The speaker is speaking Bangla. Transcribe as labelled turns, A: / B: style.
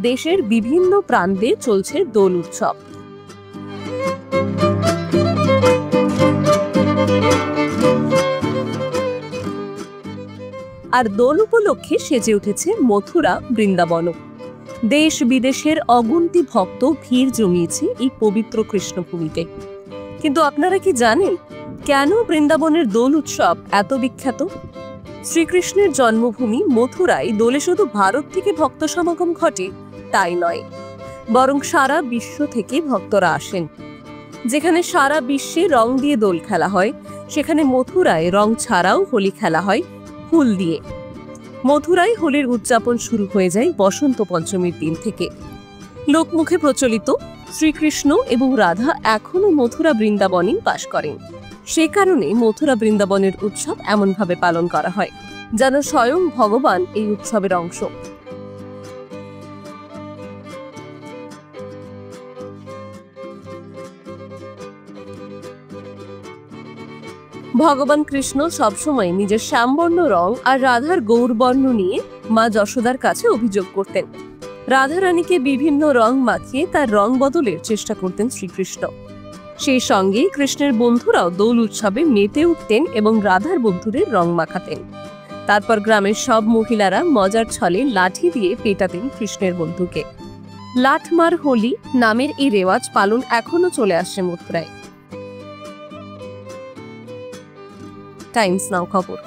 A: দেশের বিভিন্ন প্রান্তে চলছে দোল উৎসব। আর দোল উপলক্ষে সেজে উঠেছে মথুরা, বৃন্দাবন। দেশ বিদেশের অগুন্তি ভক্ত ভিড় জমিয়েছে এই পবিত্র কৃষ্ণভূমিতে। কিন্তু আপনারা কি জানেন কেন বৃন্দাবনের দোল উৎসব এত বিখ্যাত? শ্রীকৃষ্ণের জন্মভূমি মথুরায় দোলে শুধু ভারত থেকে ভক্ত সমাগম ঘটে তাই নয়, বরং সারা বিশ্ব থেকে ভক্তরা আসেন। যেখানে সারা বিশ্বে রং দিয়ে দোল খেলা হয়, সেখানে মথুরায় রং ছাড়াও হোলি খেলা হয় ফুল দিয়ে। মথুরায় হোলির উদযাপন শুরু হয়ে যায় বসন্ত পঞ্চমীর দিন থেকে। লোকমুখে প্রচলিত শ্রীকৃষ্ণ এবং রাধা এখনো মথুরা বৃন্দাবনেই বাস করেন। সে কারণে মথুরা বৃন্দাবনের উৎসব এমনভাবে পালন করা হয় যেন স্বয়ং ভগবান এই উৎসবের অংশ। ভগবান কৃষ্ণ সবসময় নিজের শ্যামবর্ণ রং আর রাধার গৌরবর্ণ নিয়ে মা যশোদার কাছে অভিযোগ করতেন। রাধারানীকে বিভিন্ন রং মাখিয়ে তার রং বদলের চেষ্টা করতেন শ্রীকৃষ্ণ। সেই সঙ্গে কৃষ্ণের বন্ধুরাও দোল উৎসবে মেতে উঠতেন এবং রাধার বন্ধুদের রং মাখাতেন। তারপর গ্রামের সব মহিলারা মজার ছলে লাঠি দিয়ে পেটাতেন কৃষ্ণের বন্ধুকে। লাঠমার হোলি নামের এই রেওয়াজ পালন এখনো চলে আসছে মথুরায়। টাইমস নাও খবর।